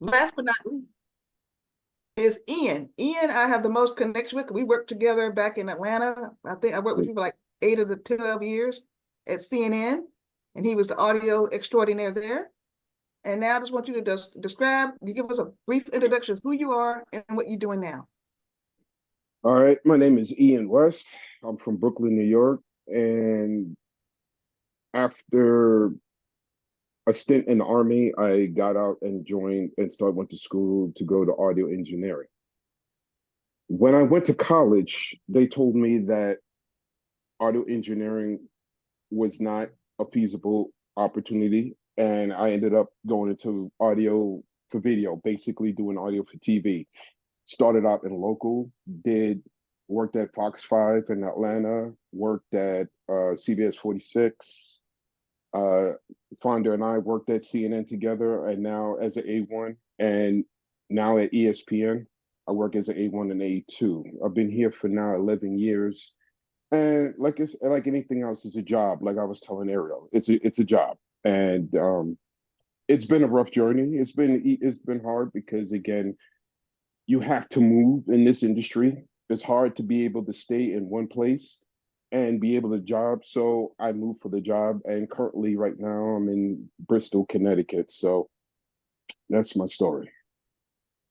last but not least is Ian. Ian, I have the most connection with. We worked together back in Atlanta. I think I worked with you for like 8 of the 12 years at CNN, and he was the audio extraordinaire there. And now I just want you to describe, you give us a brief introduction of who you are and what you're doing now. All right, my name is Ian West. I'm from Brooklyn, New York. And after a stint in the Army, I got out and went to school to go to audio engineering. When I went to college, they told me that audio engineering was not a feasible opportunity. And I ended up going into audio for video, basically doing audio for TV. Started out in local, worked at Fox 5 in Atlanta, worked at CBS 46. Fonda and I worked at CNN together, and now as an A1, and now at ESPN, I work as an A1 and A2. I've been here for now 11 years, and like anything else, it's a job. Like I was telling Ariel, it's a job, and it's been a rough journey. It's been hard because again, you have to move in this industry. It's hard to be able to stay in one place and be able to job. So I moved for the job, and currently right now I'm in Bristol, Connecticut. So that's my story.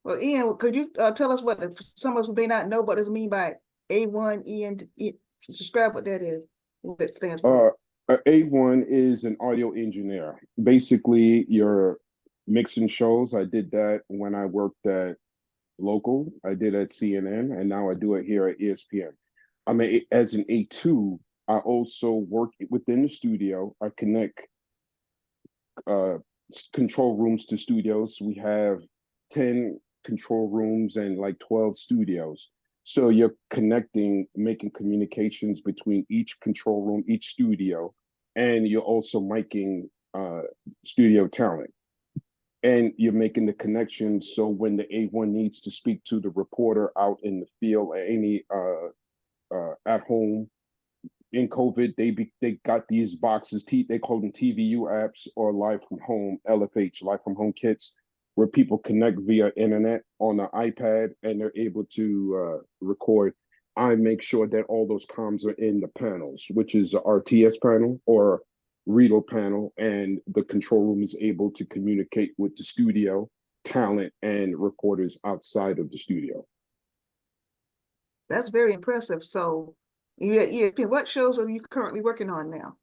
Well, Ian, could you tell us what some of us may not know what does it mean by A1, Ian, describe what that is, what it stands for. A1 is an audio engineer. Basically, you're mixing shows. I did that when I worked at local. I did at CNN, and now I do it here at ESPN. As an A2, I also work within the studio. I connect control rooms to studios. We have 10 control rooms and like 12 studios. So you're connecting, making communications between each control room, each studio, and you're also miking studio talent. And you're making the connection so when the A1 needs to speak to the reporter out in the field or any at home in COVID, they got these boxes, they call them TVU apps or live from home, LFH, live from home kits, where people connect via internet on the iPad and they're able to record. I make sure that all those comms are in the panels, which is a RTS panel or reader panel, and the control room is able to communicate with the studio talent and reporters outside of the studio. That's very impressive. So, ESPN, what shows are you currently working on now?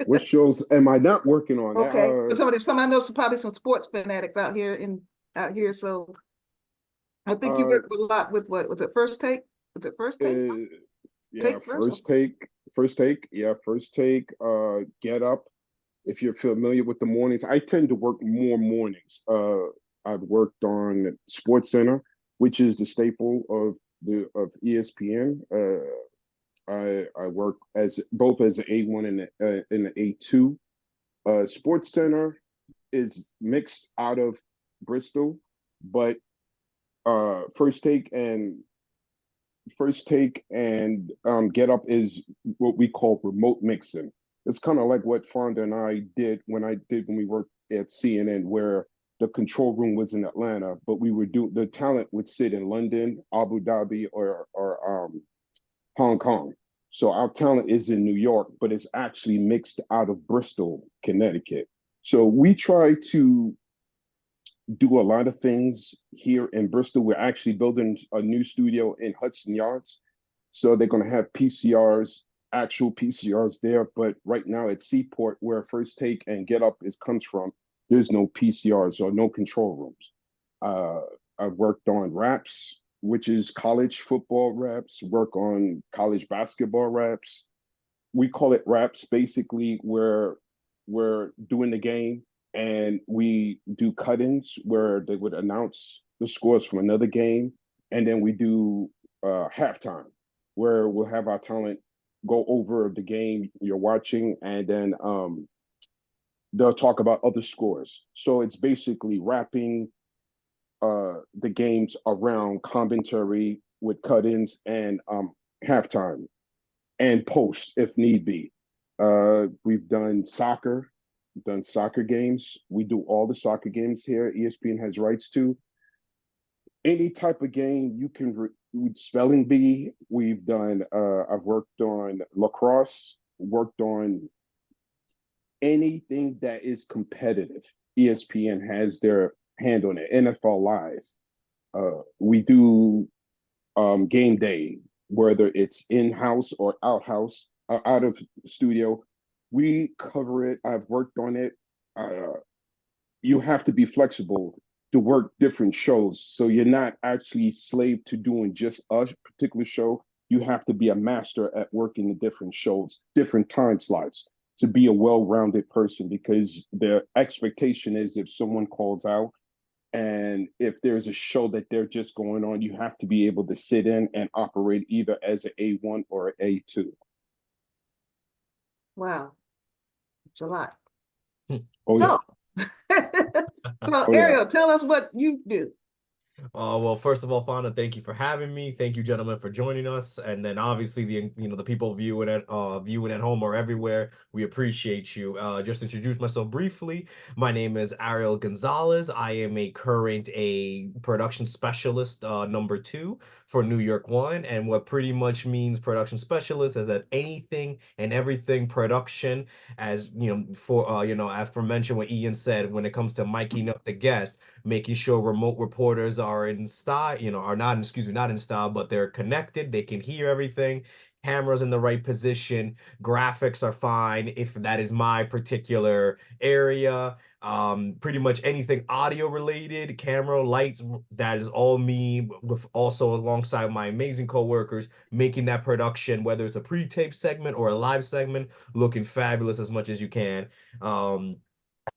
What shows am I not working on? Okay, some I know probably some sports fanatics out here. So I think you work a lot with what was it? First Take? Was it First Take? Yeah, First Take. Yeah, First Take. Get Up. If you're familiar with the mornings, I tend to work more mornings. I've worked on Sports Center, which is the staple of ESPN. I work both as an A1 and an A2. Sports Center is mixed out of Bristol, but First Take and Get Up is what we call remote mixing. It's kind of like what Fonda and I did when we worked at CNN, where the control room was in Atlanta, but the talent would sit in London, Abu Dhabi, or Hong Kong. So our talent is in New York, but it's actually mixed out of Bristol, Connecticut. So we try to do a lot of things here in Bristol. We're actually building a new studio in Hudson Yards. So they're going to have actual PCRs there. But right now at Seaport, where First Take and Get Up comes from, there's no PCRs or no control rooms. I've worked on raps, which is college football raps, work on college basketball raps. We call it raps, basically, where we're doing the game and we do cut-ins where they would announce the scores from another game. And then we do halftime, where we'll have our talent go over the game you're watching, and then they'll talk about other scores. So it's basically wrapping the games around commentary with cut-ins and halftime and post if need be. We've done soccer. done soccer games. We do all the soccer games here. ESPN has rights to any type of game you can. Spelling bee. We've done. I've worked on lacrosse. Worked on anything that is competitive. ESPN has their hand on it. NFL Live. We do game day, whether it's in-house or out of studio. We cover it. I've worked on it. You have to be flexible to work different shows. So you're not actually slave to doing just a particular show. You have to be a master at working the different shows, different time slots to be a well-rounded person, because the expectation is if someone calls out and if there's a show that they're just going on, you have to be able to sit in and operate either as an A1 or an A2. Wow, it's a lot. Oh, So, yeah. so Oh, yeah. Ariel, tell us what you do. Well, first of all, Fonda, thank you for having me. Thank you, gentlemen, for joining us. And then obviously the people viewing at home or everywhere, we appreciate you. Just introduce myself briefly. My name is Ariel Gonzalez. I am a production specialist #2 for New York One. And what pretty much means production specialist is that anything and everything production, as aforementioned what Ian said, when it comes to miking up the guest, making sure remote reporters are in style, are not, not in style, but they're connected. They can hear everything. Cameras in the right position. Graphics are fine if that is my particular area. Pretty much anything audio related, camera, lights, that is all me, with also alongside my amazing coworkers, making that production, whether it's a pre-tape segment or a live segment, looking fabulous as much as you can.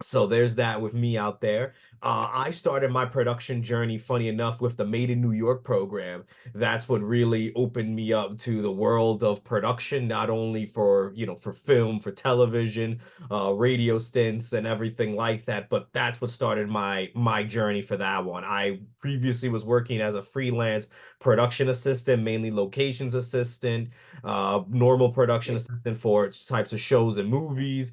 So there's that with me out there. I started my production journey, funny enough, with the Made in New York program. That's what really opened me up to the world of production, not only for film, for television, radio stints and everything like that, but that's what started my journey for that one. I previously was working as a freelance production assistant, mainly locations assistant, normal production assistant for types of shows and movies.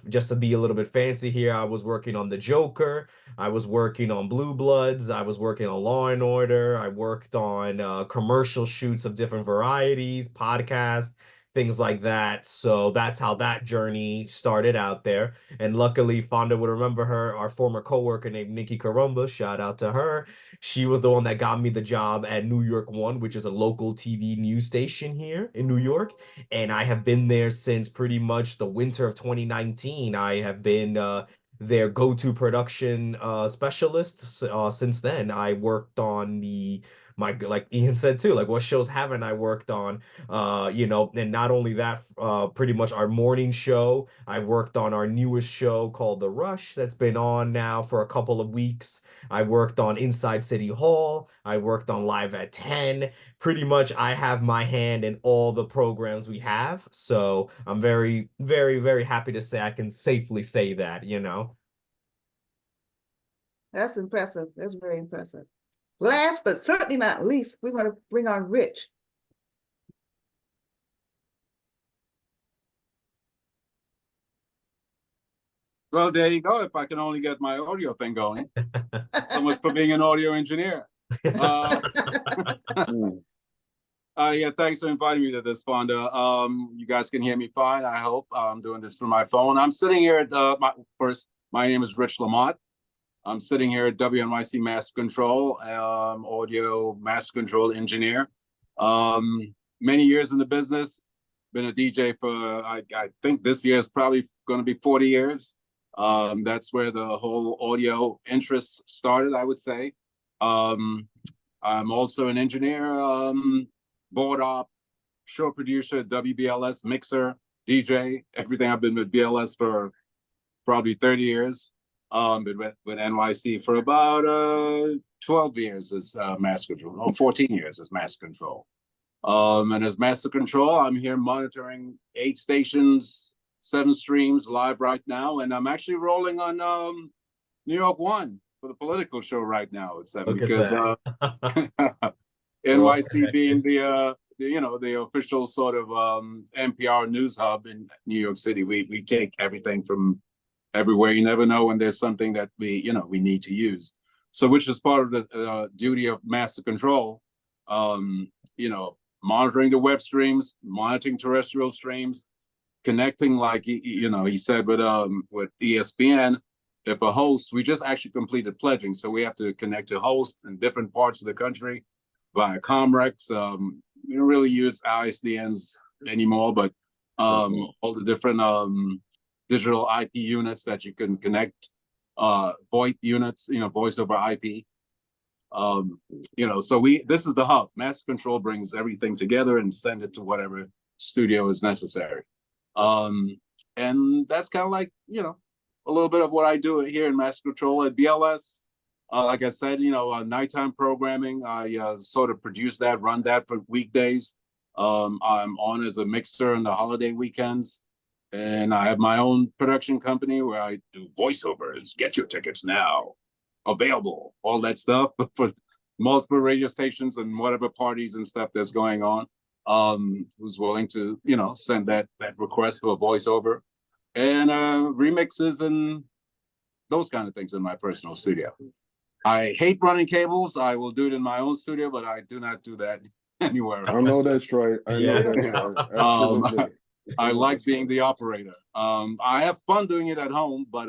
Just to be a little bit fancy here, I was working on The Joker. I was working on Blue Bloods. I was working on Law and Order. I worked on commercial shoots of different varieties, podcasts, things like that. So that's how that journey started out there. And luckily, Fonda would remember her, our former coworker named Nikki Carumba. Shout out to her. She was the one that got me the job at New York One, which is a local TV news station here in New York. And I have been there since pretty much the winter of 2019. I have been their go-to production specialist since then. I worked on like Ian said too, like what shows haven't I worked on? And not only that, pretty much our morning show. I worked on our newest show called The Rush that's been on now for a couple of weeks. I worked on Inside City Hall. I worked on Live at 10. Pretty much I have my hand in all the programs we have. So I'm very, very, very happy to say I can safely say that. That's impressive. That's very impressive. Last but certainly not least, we want to bring on Rich. Well, there you go. If I can only get my audio thing going. So much for being an audio engineer. Yeah, thanks for inviting me to this, Fonda. You guys can hear me fine, I hope. I'm doing this through my phone. I'm sitting here at my name is Rich Lamotte. I'm sitting here at WNYC Master Control, audio master control engineer. Many years in the business, been a DJ for, I think this year is probably going to be 40 years. That's where the whole audio interest started, I would say. I'm also an engineer, board op, show producer, WBLS, mixer, DJ, everything. I've been with BLS for probably 30 years. Been with NYC for about 12 years as master control, or 14 years as master control. And as master control, I'm here monitoring 8 stations, 7 streams live right now, and I'm actually rolling on New York One for the political show right now. It's because NYC being the official sort of NPR news hub in New York City, we take everything from everywhere. You never know when there's something that we need to use. So, which is part of the duty of master control. Monitoring the web streams, monitoring terrestrial streams, connecting, like he said with ESPN. If a host, we just actually completed pledging, so we have to connect to hosts in different parts of the country via Comrex. We don't really use ISDNs anymore, but all the different digital IP units that you can connect, VoIP units, voice over IP. So this is the hub. Master control brings everything together and send it to whatever studio is necessary. And that's kind of like, a little bit of what I do here in master control at BLS. Like I said, nighttime programming, I sort of produce that, run that for weekdays. I'm on as a mixer on the holiday weekends. And I have my own production company where I do voiceovers, get your tickets now, available, all that stuff for multiple radio stations and whatever parties and stuff that's going on. Who's willing to, send that request for a voiceover and remixes and those kind of things in my personal studio. I hate running cables. I will do it in my own studio, but I do not do that anywhere else. I know that's right. I know that's Yeah. right. Absolutely. I like being the operator. I have fun doing it at home, but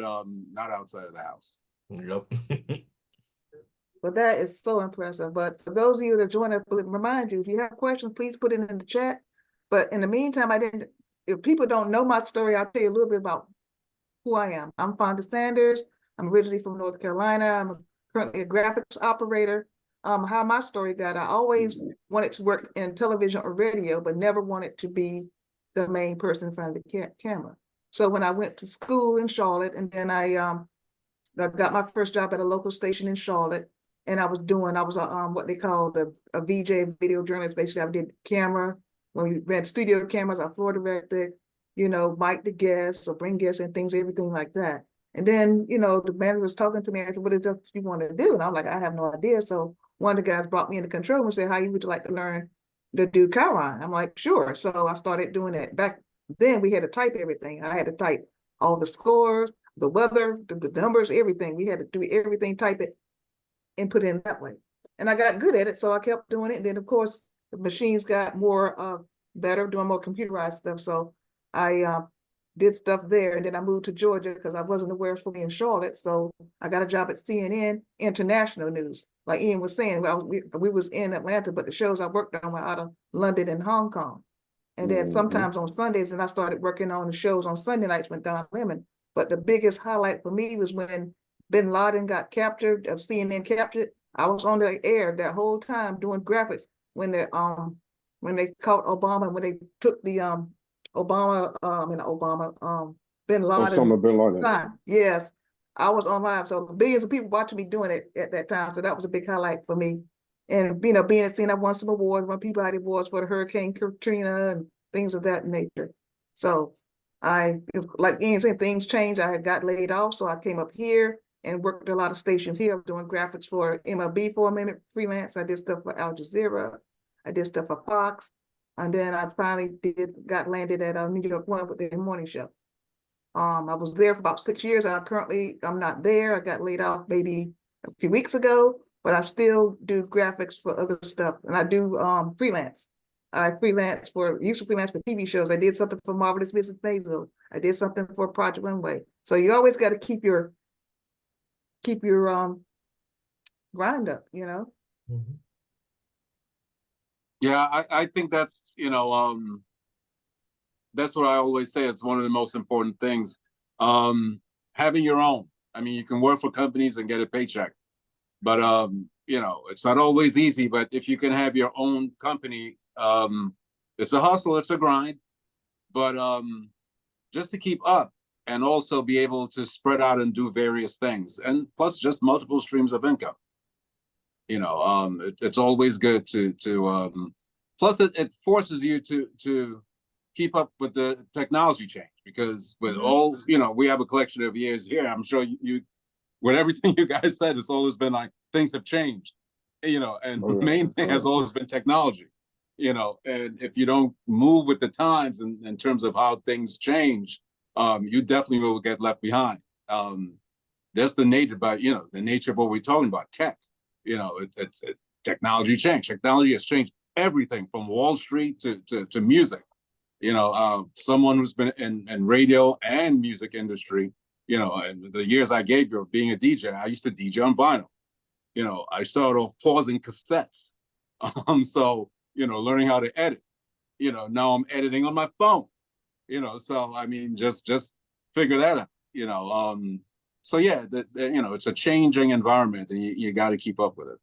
not outside of the house. Yep. But that is so impressive. But for those of you that join us, remind you, if you have questions, please put it in the chat. But in the meantime, if people don't know my story, I'll tell you a little bit about who I am. I'm Fonda Sanders. I'm originally from North Carolina. I'm currently a graphics operator. How my story got, I always wanted to work in television or radio, but never wanted to be the main person in front of the camera. So when I went to school in Charlotte, and then I got my first job at a local station in Charlotte, and I was what they called a VJ, video journalist. Basically, I did camera. When we ran studio cameras, I floor directed, mic the guests or bring guests and things, everything like that. And then, the manager was talking to me, I said, what is that you want to do? And I'm like, I have no idea. So one of the guys brought me in the control room and said, how you would like to learn to do Chiron? I'm like, sure. So I started doing that. Back then we had to type everything. I had to type all the scores, the weather, the numbers, everything. We had to do everything, type it and put it in that way. And I got good at it. So I kept doing it. And then of course the machines got more better, doing more computerized stuff. So I did stuff there. And then I moved to Georgia because I wasn't aware of fully in Charlotte. So I got a job at CNN International News. Like Ian was saying, we was in Atlanta, but the shows I worked on were out of London and Hong Kong. And then sometimes on Sundays, and I started working on the shows on Sunday nights with Don Lemon. But the biggest highlight for me was when Bin Laden got captured, CNN captured. I was on the air that whole time doing graphics when they caught Obama, when they took the Bin Laden. Osama bin Laden. Time. Yes, I was on live, so billions of people watching me doing it at that time. So that was a big highlight for me. And being at CNN, I won some awards, won Peabody Awards for the Hurricane Katrina and things of that nature. So like Ian said, things changed. I had got laid off, so I came up here and worked a lot of stations here. I was doing graphics for MLB for a minute, freelance. I did stuff for Al Jazeera. I did stuff for Fox. And then I finally got landed at New York One with their morning show. I was there for about 6 years. I'm not there. I got laid off maybe a few weeks ago, but I still do graphics for other stuff. And I do freelance. I used to freelance for TV shows. I did something for Marvelous Mrs. Maisel. I did something for Project Runway. So you always got to keep your grind up, Yeah, I think that's that's what I always say. It's one of the most important things. Having your own. I mean, you can work for companies and get a paycheck, but it's not always easy. But if you can have your own company, it's a hustle, it's a grind, but just to keep up and also be able to spread out and do various things, and plus just multiple streams of income. It's always good to plus it forces you to keep up with the technology change, because with all, we have a collection of years here. I'm sure you with everything you guys said, it's always been like things have changed, and the main thing has always been technology, and if you don't move with the times in terms of how things change, you definitely will get left behind. there's the nature, but the nature of what we're talking about, tech. It's technology change. Technology has changed everything from Wall Street to music. Someone who's been in radio and music industry, and the years I gave you of being a DJ, I used to DJ on vinyl. I started off pausing cassettes. So, learning how to edit. Now I'm editing on my phone. So I mean, just figure that out. So yeah, it's a changing environment, and you got to keep up with it.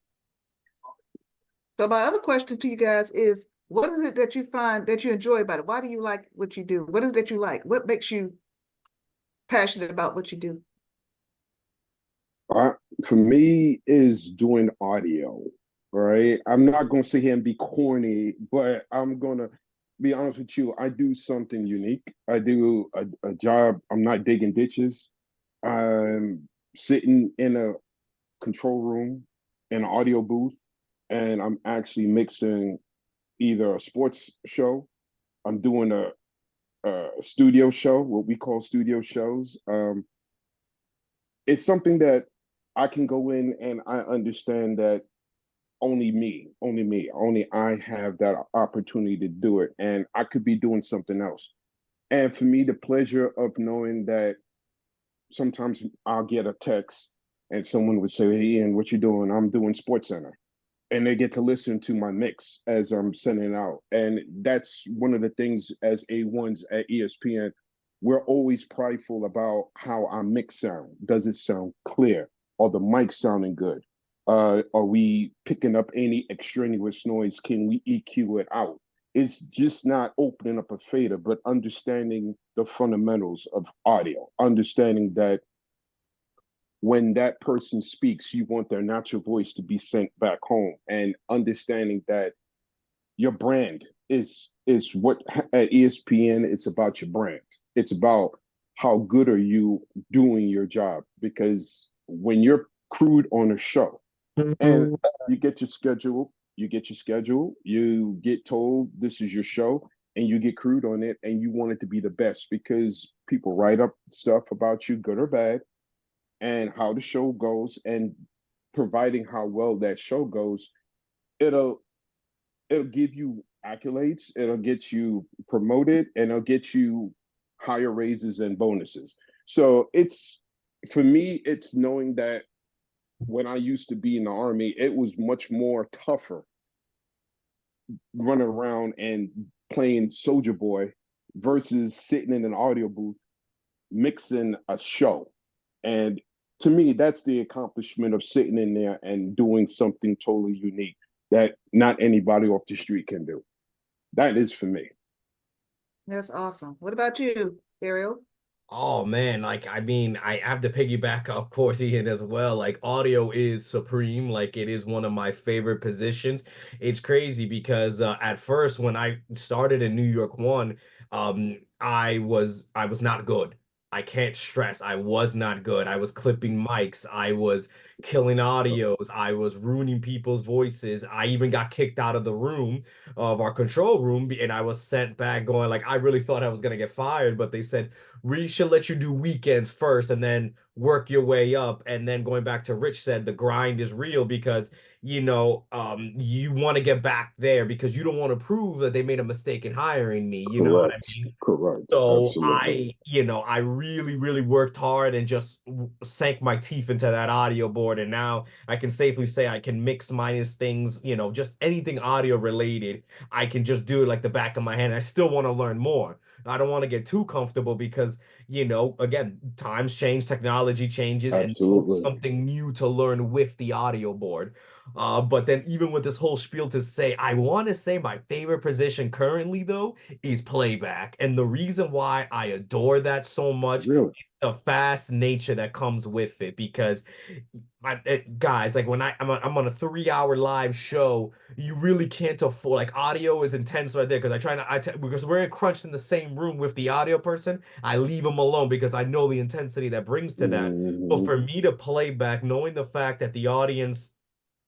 So my other question to you guys is, what is it that you find that you enjoy about it? Why do you like what you do? What is it that you like? What makes you passionate about what you do? For me, is doing audio, right? I'm not going to sit here and be corny, but I'm going to be honest with you. I do something unique. I do a job. I'm not digging ditches. I'm sitting in a control room, in an audio booth, and I'm actually mixing either a sports show. I'm doing a studio show, what we call studio shows. It's something that I can go in and I understand that only I have that opportunity to do it. And I could be doing something else. And for me, the pleasure of knowing that sometimes I'll get a text and someone would say, "Hey, Ian, what you doing?" "I'm doing Sports Center." And they get to listen to my mix as I'm sending it out. And that's one of the things as A1s at ESPN, we're always prideful about how our mix sound. Does it sound clear? Are the mics sounding good? Are we picking up any extraneous noise? Can we EQ it out? It's just not opening up a fader, but understanding the fundamentals of audio, understanding that when that person speaks, you want their natural voice to be sent back home, and understanding that your brand is what at ESPN, it's about your brand. It's about how good are you doing your job, because when you're crewed on a show and you get your schedule, you get told this is your show, and you get crewed on it, and you want it to be the best because people write up stuff about you, good or bad, and how the show goes, and providing how well that show goes, it'll give you accolades, it'll get you promoted, and it'll get you higher raises and bonuses. So it's, for me, it's knowing that when I used to be in the Army, it was much more tougher running around and playing Soldier Boy versus sitting in an audio booth mixing a show. And to me, that's the accomplishment of sitting in there and doing something totally unique that not anybody off the street can do. That is for me. That's awesome. What about you, Ariel? Oh man, like I mean, I have to piggyback, of course, Ian as well. Like audio is supreme. Like it is one of my favorite positions. It's crazy because at first when I started in New York One, I was not good. I can't stress. I was not good. I was clipping mics. I was killing audios. I was ruining people's voices. I even got kicked out of the room of our control room, and I was sent back going like I really thought I was gonna get fired, but they said we should let you do weekends first and then work your way up. And then going back to Rich said, the grind is real because, you want to get back there because you don't want to prove that they made a mistake in hiring me. You know what I Correct. mean? Correct. So Absolutely. I really, really worked hard and just sank my teeth into that audio board. And now I can safely say I can mix minus things, just anything audio related. I can just do it like the back of my hand. I still want to learn more. I don't want to get too comfortable because, again, times change, technology changes, and there's always Absolutely. something new to learn with the audio board. But then even with this whole spiel to say, I want to say my favorite position currently, though, is playback. And the reason why I adore that so much, Really. the fast nature that comes with it, because guys, like when I'm on a 3 hour live show, you really can't afford, like audio is intense right there because because we're crunched in the same room with the audio person, I leave them alone because I know the intensity that brings to that. But Hmm. for me to play back, knowing the fact that the audience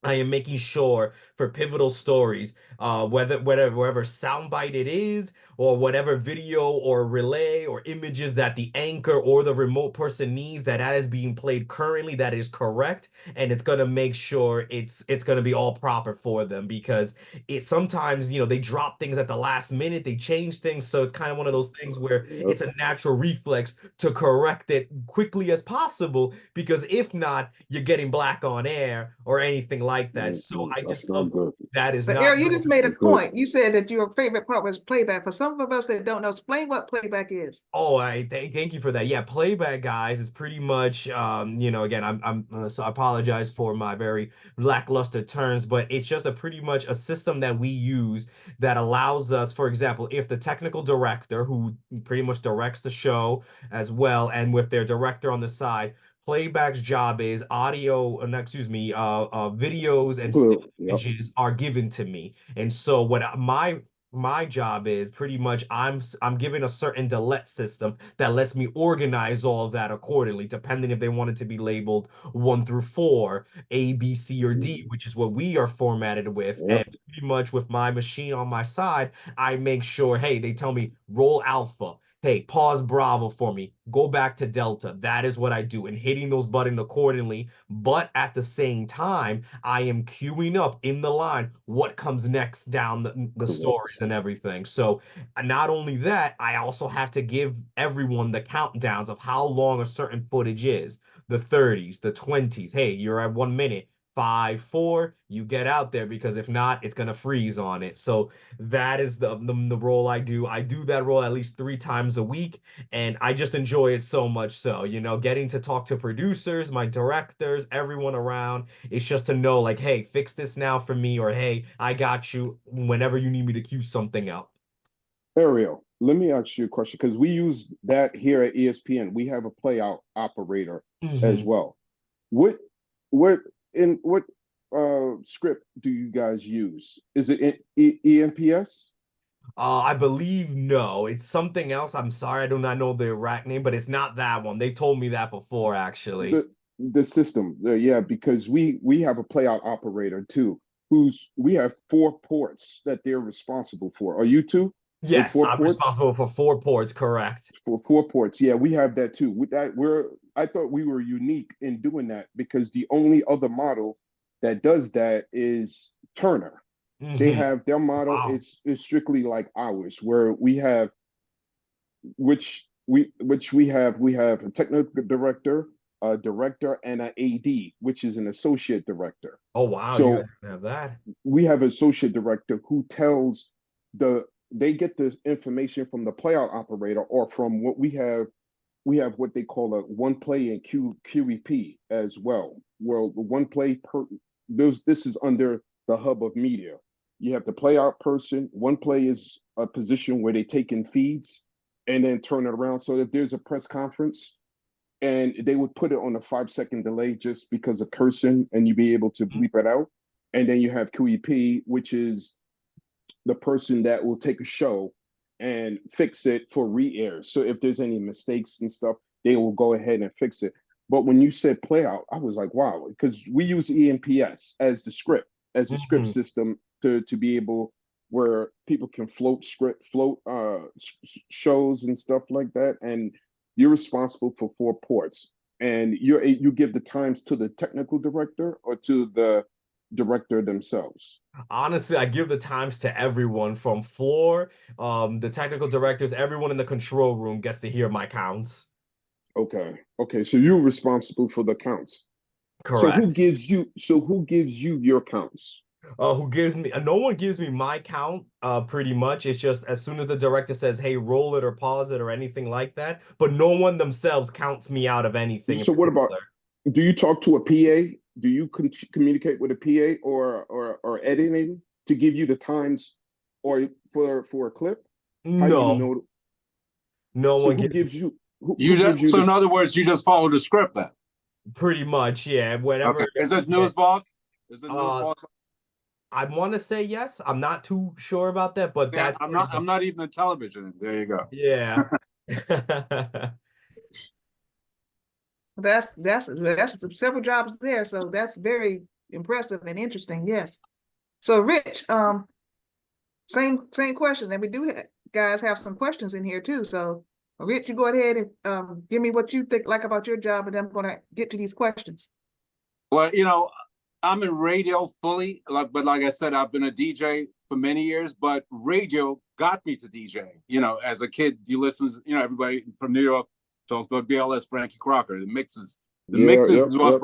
I am making sure for pivotal stories, wherever soundbite it is, or whatever video or relay or images that the anchor or the remote person needs, that is being played currently, that is correct, and it's gonna make sure it's gonna be all proper for them, because it sometimes, they drop things at the last minute, they change things, so it's kind of one of those things where Yep. it's a natural reflex to correct it quickly as possible, because if not, you're getting black on air or anything like that. So I That's just not love good. that is But not Ariel, you just made a Not good. point. You said that your favorite part was playback. For some of us that don't know, explain what playback is. Oh, thank you for that. Yeah, playback, guys, is pretty much again, so I apologize for my very lackluster terms, but it's just a pretty much a system that we use that allows us, for example, if the technical director, who pretty much directs the show as well, and with their director on the side, playback's job is videos and still Blue. Yep. images are given to me. And so my job is pretty much I'm given a certain delete system that lets me organize all of that accordingly, depending if they want it to be labeled 1 through 4, A, B, C, or D, which is what we are formatted with. And Yep. pretty much with my machine on my side, I make sure, hey, they tell me roll alpha. Hey, pause Bravo for me. Go back to Delta. That is what I do, and hitting those buttons accordingly. But at the same time, I am queuing up in the line what comes next down the Correct. stories and everything. So not only that, I also have to give everyone the countdowns of how long a certain footage is. The 30s, the 20s. Hey, you're at 1 minute. 5, 4, you get out there, because if not, it's gonna freeze on it. So that is the role I do. I do that role at least 3 times a week, and I just enjoy it so much. So, getting to talk to producers, my directors, everyone around. It's just to know, like, hey, fix this now for me, or hey, I got you whenever you need me to cue something out. Ariel, let me ask you a question because we use that here at ESPN. We have a play out operator as Mhm. well. What what what script do you guys use? Is it EMPS? I believe no, it's something else. I'm sorry, I do not know the exact name, but it's not that one. They told me that before, actually. The system, yeah, because we have a play out operator too, who's we have 4 ports that they're responsible for. Are you too with Yes, four I'm ports? responsible for 4 ports, correct. For 4 ports, yeah, we have that too. With that, I thought we were unique in doing that because the only other model that does that is Turner. They Hmm. have their model Wow. is strictly like ours, where we have we have a technical director, a director, and an AD, which is an associate director. Oh, wow, you guys So have that. we have an associate director who tells they get the information from the playout operator or from what we have what they call a one play and QEP as well. Well, the one play per this is under the hub of media. You have the play out person. One play is a position where they take in feeds and then turn it around. So if there's a press conference and they would put it on a 5 second delay just because of cursing and you be able to bleep it out. And then you have QEP, which is the person that will take a show and fix it for re-air. So if there's any mistakes and stuff, they will go ahead and fix it. But when you said play out, I was like, wow, because we use EMPS as the script, as a script Mhm. system to be able where people can float shows and stuff like that. And you're responsible for 4 ports. And you give the times to the technical director or to the director themselves. Honestly, I give the times to everyone from floor, the technical directors, everyone in the control room gets to hear my counts. Okay. Okay. So you're responsible for the counts. Correct. So who gives you your counts? Who gives me no one gives me my count, pretty much. It's just as soon as the director says, hey, roll it or pause it or anything like that, but no one themselves counts me out of anything in So what about particular. do you talk to a PA? Do you communicate with a PA or editing to give you the times or for a clip? How do you No, know? no So one who gives gives you You who gives just you so the in other words, you just follow the script then. pretty much, yeah, Okay. whatever. Is it Yeah. news boss? Is it news Uh, boss? I want to say yes. I'm not too sure about that, but Yeah, that's pretty I'm much, not even in television. There you go. yeah. That's several jobs there. So that's very impressive and interesting. Yes. So Rich, same question, and we do guys have some questions in here too. So Rich, you go ahead and give me what you think like about your job, and then I'm gonna get to these questions. Well, I'm in radio fully, but like I said, I've been a DJ for many years, but radio got me to DJ. As a kid, you listen to, everybody from New York talks about BLS, Frankie Crocker, the mixes. The mixes is what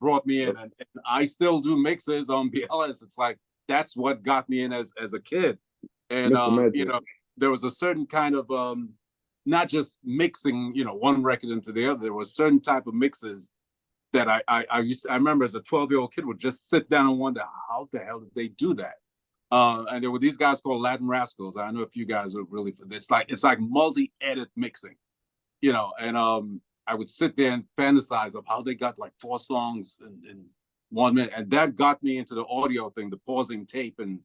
brought me in, and I still do mixes on BLS. It's like that's what got me in as a kid, and there was a certain kind of not just mixing, one record into the other. There was certain type of mixes that I remember as a 12-year-old kid would just sit down and wonder how the hell did they do that. And there were these guys called Latin Rascals. I know a few guys are really, it's like multi-edit mixing, and I would sit there and fantasize of how they got like 4 songs in 1 minute. And that got me into the audio thing, the pausing tape and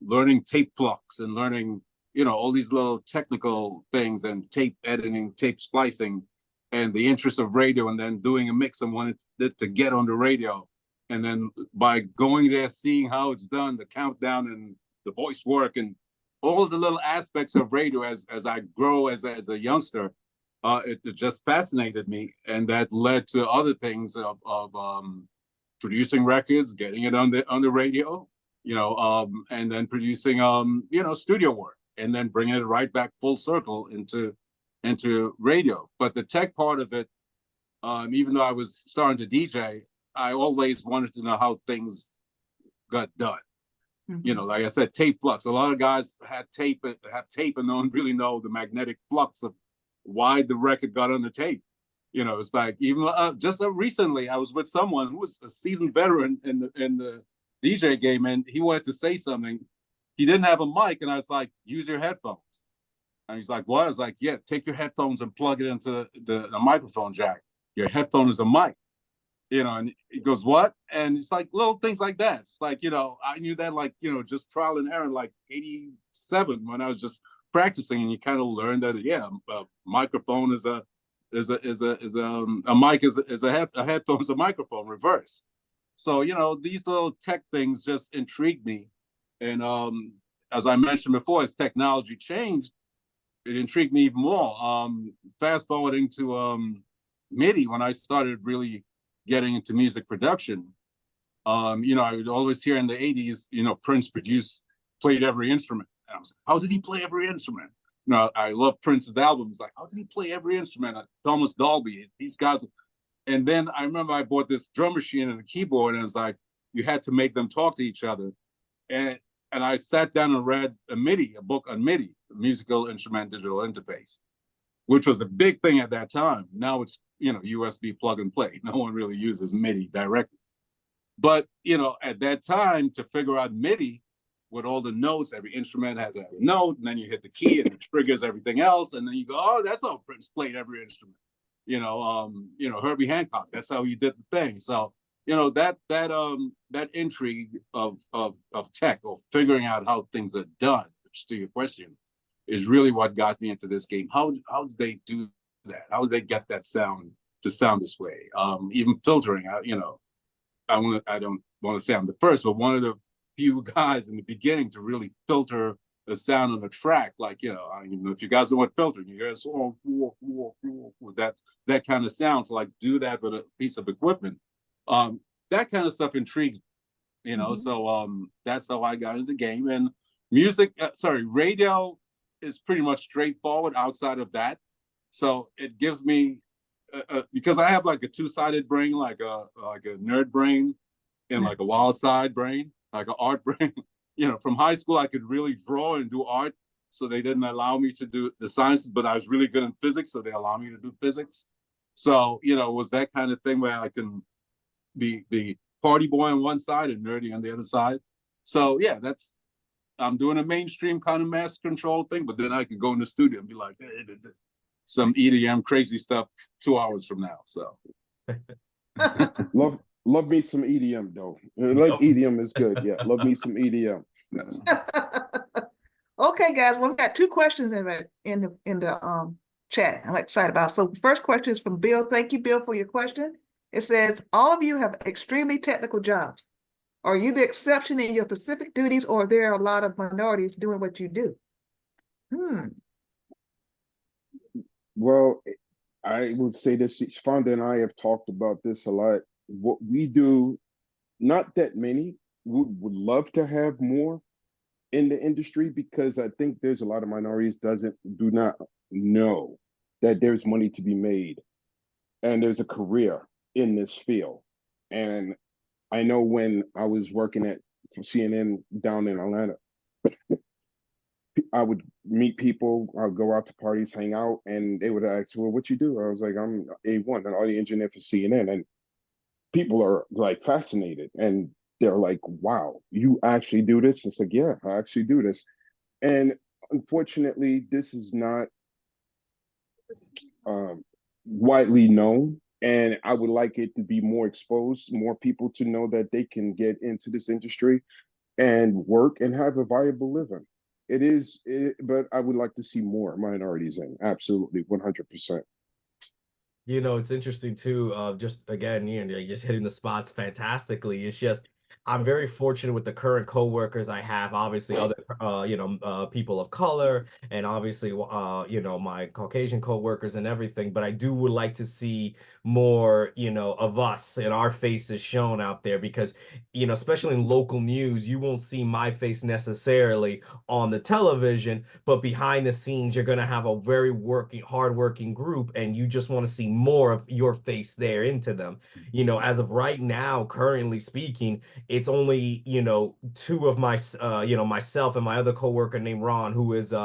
learning tape flux and learning, all these little technical things and tape editing, tape splicing, and the interest of radio, and then doing a mix and wanted to get on the radio. And then by going there, seeing how it's done, the countdown and the voice work and all the little aspects of radio as I grow as a youngster, it just fascinated me. And that led to other things of producing records, getting it on the radio, and then producing, studio work, and then bringing it right back full circle into radio. But the tech part of it, even though I was starting to DJ, I always wanted to know how things got done. Mm-hmm. Like I said, tape flux. A lot of guys have tape and don't really know the magnetic flux of why the record got on the tape. It's like even just recently I was with someone who was a seasoned veteran in the DJ game, and he wanted to say something. He didn't have a mic, and I was like, use your headphones. And he's like, what? I was like, yeah, take your headphones and plug it into the microphone jack. Your headphone is a mic, and he goes, what? And it's like little things like that. It's like, I knew that like, just trial and error, like 87 when I was just practicing, and you kind of learn that, yeah, a microphone is a mic is a headphone is a microphone reverse. So, these little tech things just intrigued me. And as I mentioned before, as technology changed, it intrigued me even more. Fast forwarding to MIDI, when I started really getting into music production, I would always hear in the 80s, Prince played every instrument. And I was like, how did he play every instrument? I love Prince's albums. Like, how did he play every instrument? Thomas Dolby, these guys. And then I remember I bought this drum machine and a keyboard, and it was like, you had to make them talk to each other. And I sat down and read a book on MIDI, Musical Instrument Digital Interface, which was a big thing at that time. Now it's, USB plug and play. No one really uses MIDI directly. But, at that time, to figure out MIDI with all the notes, every instrument had to have a note, and then you hit the key and it triggers everything else. And then you go, oh, that's how Prince played every instrument. Herbie Hancock, that's how he did the thing. So, that intrigue of tech, or figuring out how things are done, which to your question, is really what got me into this game. How did they do that? How did they get that sound to sound this way? Even filtering, I don't want to say I'm the first, but one of the few guys in the beginning to really filter the sound on the track. Like, if you guys know what filtering, you guys with that kind of sound, to like do that with a piece of equipment. That kind of stuff intrigues me, Mm-hmm. So that's how I got into the game. And radio is pretty much straightforward outside of that. So it gives me, because I have like a two-sided brain, like a nerd brain and like a wild side brain, like an art brain. From high school, I could really draw and do art. So they didn't allow me to do the sciences, but I was really good in physics. So they allow me to do physics. So, it was that kind of thing where I can be the party boy on one side and nerdy on the other side. So yeah, I'm doing a mainstream kind of mass control thing, but then I could go in the studio and be like, some EDM crazy stuff 2 hours from now. So love me some EDM though. Like EDM is good. Yeah, love me some EDM. Okay, guys. Well, we've got 2 questions in the chat I'm excited about. So the first question is from Bill. Thank you, Bill, for your question. It says, all of you have extremely technical jobs. Are you the exception in your specific duties, or there are a lot of minorities doing what you do? Well, I would say this, Fonda and I have talked about this a lot. What we do, not that many, would love to have more in the industry, because I think there's a lot of minorities do not know that there's money to be made and there's a career in this field. And I know when I was working at CNN down in Atlanta, I would meet people, I'd go out to parties, hang out, and they would ask, well, what you do? I was like, I'm A1, an audio engineer for CNN. And people are like fascinated, and they're like, wow, you actually do this? It's like, yeah, I actually do this. And unfortunately, this is not widely known. And I would like it to be more exposed, more people to know that they can get into this industry and work and have a viable living. But I would like to see more minorities in. Absolutely, 100%. You know, it's interesting too. Just again, you're just hitting the spots fantastically. It's just I'm very fortunate with the current coworkers I have. Obviously, other people of color, and obviously, my Caucasian coworkers and everything. But I would like to see more, of us and our faces shown out there, because, especially in local news, you won't see my face necessarily on the television, but behind the scenes, you're gonna have a very hardworking group, and you just want to see more of your face there into them. As of right now, currently speaking, it's only, two of my, myself and my other coworker named Ron, who is,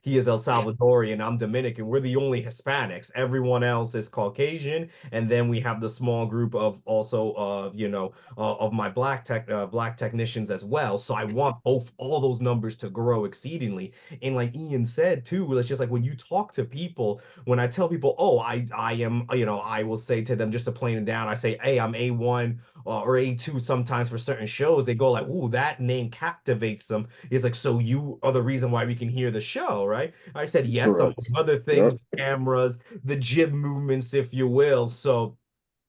he is El Salvadorian, I'm Dominican. We're the only Hispanics. Everyone else is Caucasian. And then we have the small group of also, of my black technicians as well. So I want all those numbers to grow exceedingly. And like Ian said too, it's just like when you talk to people, when I tell people, oh, I am, I will say to them, just to plane it down, I say, hey, I'm A1 or A2 sometimes for certain shows. They go like, ooh, that name captivates them. It's like, so you are the reason why we can hear the show, right? I said, yes, among Correct. other things, Yep. the cameras, the jib movements, if you will. So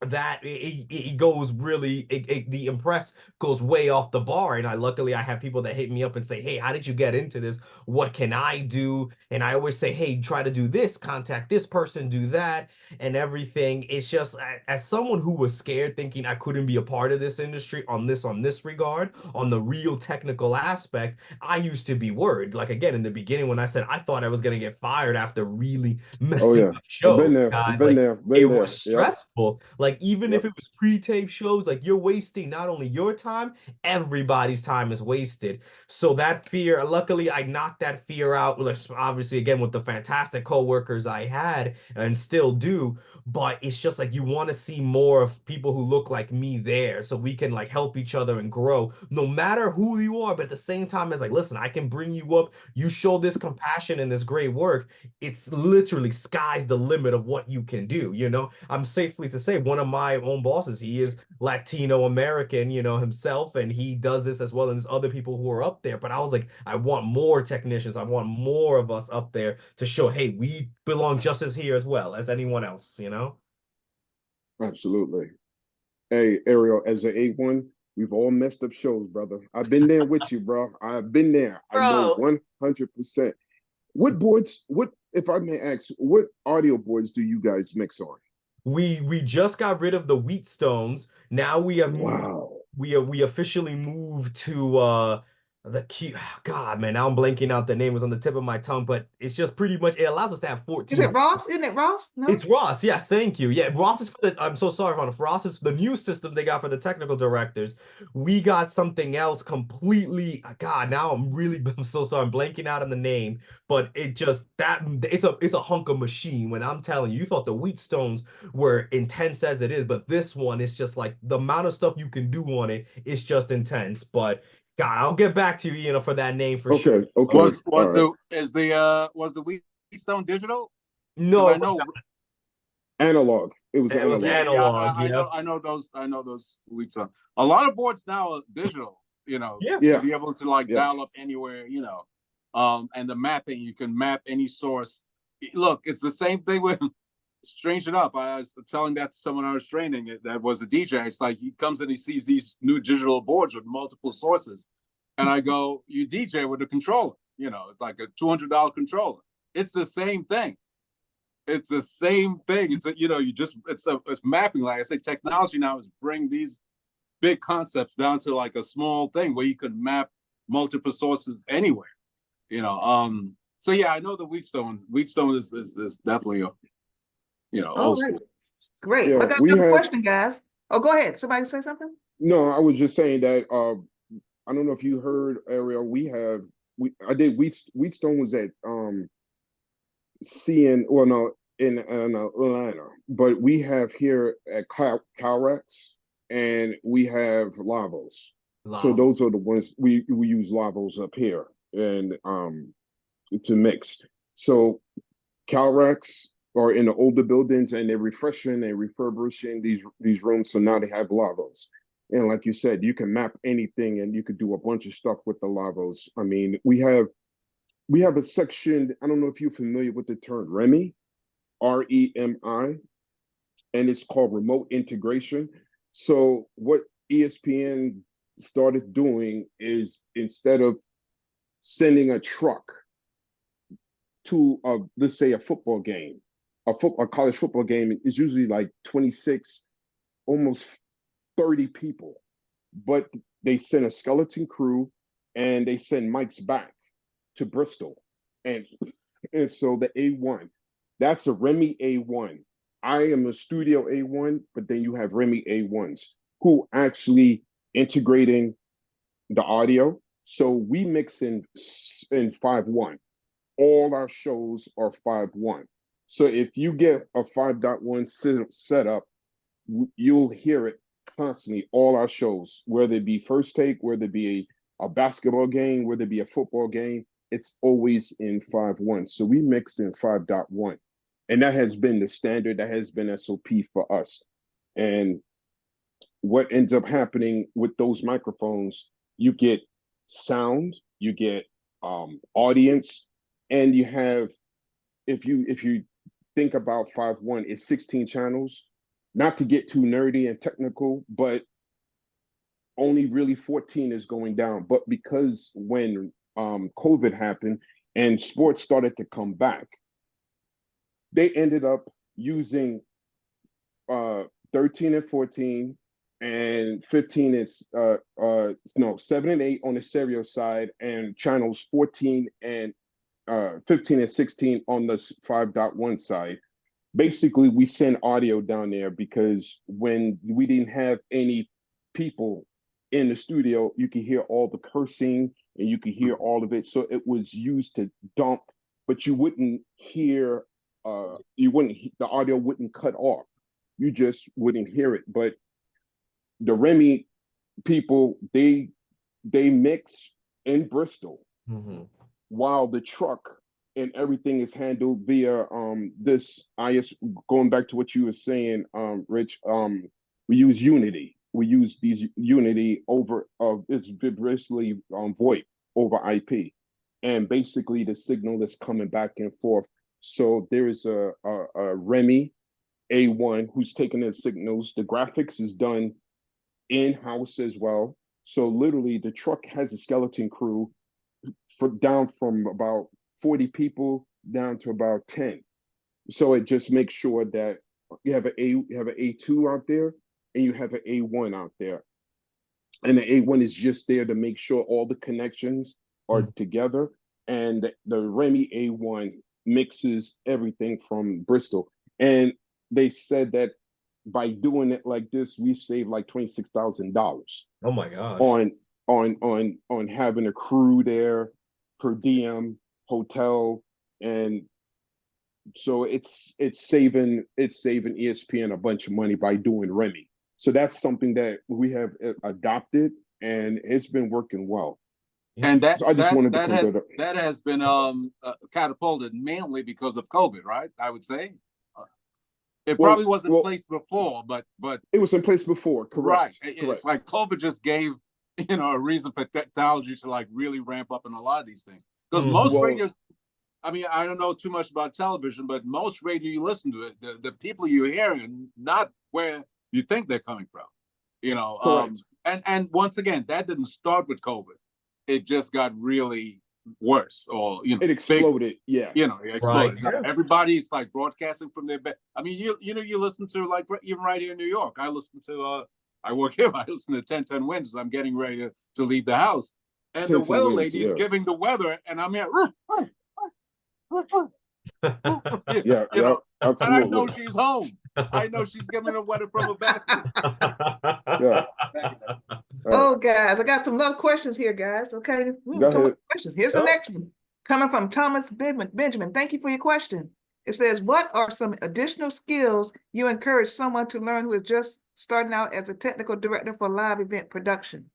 that it goes really the impress goes way off the bar. And luckily I have people that hit me up and say, hey, how did you get into this? What can I do? And I always say, hey, try to do this, contact this person, do that, and everything. It's just, as someone who was scared, thinking I couldn't be a part of this industry on this regard, on the real technical aspect, I used to be worried. Like, again, in the beginning, when I said I thought I was going to get fired after really Oh messing yeah. up I've been shows, there. guys, Been like, there. it Been was there. Yep. stressful. Like, even if Yep. it was pre-tape shows, like, you're wasting not only your time, everybody's time is wasted. So that fear, luckily, I knocked that fear out. Obviously, again, with the fantastic coworkers I had and still do. But it's just like you want to see more of people who look like me there, so we can like help each other and grow, no matter who you are. But at the same time, it's like, listen, I can bring you up. You show this compassion and this great work. It's literally sky's the limit of what you can do. I'm safely to say one of my own bosses, he is Latino American, himself, and he does this as well as other people who are up there. But I was like, I want more technicians. I want more of us up there to show, hey, we belong just as here as well as anyone else. Absolutely. Hey, Ariel, as an A1, we've all messed up shows, brother. I've been there with you, bro. I've been there. I know Bro, 100%. What, if I may ask, what audio boards do you guys mix on? we just got rid of the Wheatstones. Now we have moved. Wow. We officially moved to the key. God, man, now I'm blanking out. The name was on the tip of my tongue, but it's just pretty much, it allows us to have Is 14. it Ross? Isn't it Ross? No. It's Ross. Yes, thank you. Yeah, Ross is for the. I'm so sorry, Ron. Ross is the new system they got for the technical directors. We got something else completely. God, now I'm really. I'm so sorry. I'm blanking out on the name, but it's a hunk of machine. When I'm telling you, you thought the Wheatstones were intense as it is, but this one is just like the amount of stuff you can do on it is just intense. But God, I'll get back to you, for that name for sure. Okay. Okay. All right. Was the Wheatstone digital? Because No, I it was know, Analog. It was it was yeah, analog. yeah, analog. Yeah, I know those Wheatstone. A lot of boards now are digital. yeah. To Yeah. be able to like Yeah. dial up anywhere. And the mapping, you can map any source. Look, it's the same thing with strange enough, I was telling that to someone I was training that was a DJ. It's like he comes in, he sees these new digital boards with multiple sources. And I go, you DJ with a controller, you know, it's like a $200 controller. It's the same thing. It's the same thing. It's you know, it's mapping. Like I say, technology now is bring these big concepts down to like a small thing where you can map multiple sources anywhere. You know, so yeah, I know the Wheatstone. Wheatstone is definitely a, you know, All old right, school. great. Yeah, I got we another have- question, guys. Oh, go ahead. Somebody say something? No, I was just saying that I don't know if you heard, Ariel, I did Wheatstone was at well no in Atlanta, but we have here at Calrex, and we have Lavos. So those are the ones we use Lavos up here and to mix. So Calrex are in the older buildings, and they're refreshing and refurbishing these rooms, so now they have Lavos. And like you said, you can map anything, and you could do a bunch of stuff with the Lavos. I mean, we have a section. I don't know if you're familiar with the term REMI, REMI, and it's called remote integration. So what ESPN started doing is, instead of sending a truck to let's say a football game, a college football game is usually like 26, almost 30 people, but they send a skeleton crew and they send mics back to Bristol, and so the A1, that's a Remy A1. I am a studio A1, but then you have Remy A1s who actually integrating the audio. So we mix in 5.1. All our shows are 5.1. So if you get a 5.1 setup, you'll hear it constantly, all our shows, whether it be First Take, whether it be a basketball game, whether it be a football game, it's always in 5.1. So we mix in 5.1. And that has been the standard, that has been SOP for us. And what ends up happening with those microphones, you get sound, you get audience, and you have, if you think about 5.1, it's 16 channels. Not to get too nerdy and technical, but only really 14 is going down. But because when COVID happened and sports started to come back, they ended up using 13 and 14, and 15 is 7 and 8 on the stereo side, and channels 14 and 15 and 16 on the 5.1 side. Basically, we send audio down there because when we didn't have any people in the studio, you could hear all the cursing and you could hear all of it. So it was used to dump, but you wouldn't hear, the audio wouldn't cut off. You just wouldn't hear it. But the Remy people, they mix in Bristol, while the truck and everything is handled via this IS. Going back to what you were saying, Rich, we use Unity. We use these Unity over it's basically VoIP over IP, and basically the signal is coming back and forth. So there is a Remy A1 who's taking the signals. The graphics is done in-house as well. So literally, the truck has a skeleton crew down from about 40 people down to about 10. So it just makes sure that you have an A2 out there and you have an A1 out there. And the A1 is just there to make sure all the connections are together. And the Remy A1 mixes everything from Bristol. And they said that by doing it like this, we've saved like $26,000. Oh my gosh. On having a crew there, per diem, hotel, and so it's saving ESPN a bunch of money by doing Remy. So that's something that we have adopted, and it's been working well. And that So I just wanted to that has been catapulted mainly because of COVID, right? I would say it probably wasn't in place before, but it was in place before. Correct. Right. Correct. It's like COVID just gave a reason for technology to like really ramp up in a lot of these things, because most I mean, I don't know too much about television, but most radio you listen to, the people you're hearing, not where you think they're coming from. You know, Correct. and once again, that didn't start with COVID. It just got really worse, or It big, exploded. Yes. it exploded. Right. Now, everybody's like broadcasting from their bed. I mean, you listen to, like, even right here in New York. I listen to I work here. I listen to 1010 Winds as I'm getting ready to leave the house, and the 10 weather Winds, lady is yeah. giving the weather, and I'm here. Yeah, You know, and I know absolutely. she's home. I know she's giving the weather from a bathroom. Yeah. Oh, guys, I got some other questions here, guys. Okay, Go some ahead. questions. Here's the Yep. next one, coming from Thomas Benjamin. Thank you for your question. It says, what are some additional skills you encourage someone to learn who is just starting out as a technical director for live event production?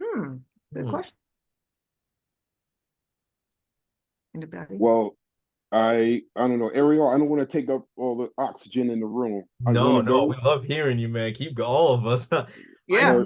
Good question. Anybody? Well, I don't know, Ariel. I don't want to take up all the oxygen in the room. I No, want to no, go. we love hearing you, man. Keep all of us. Yeah.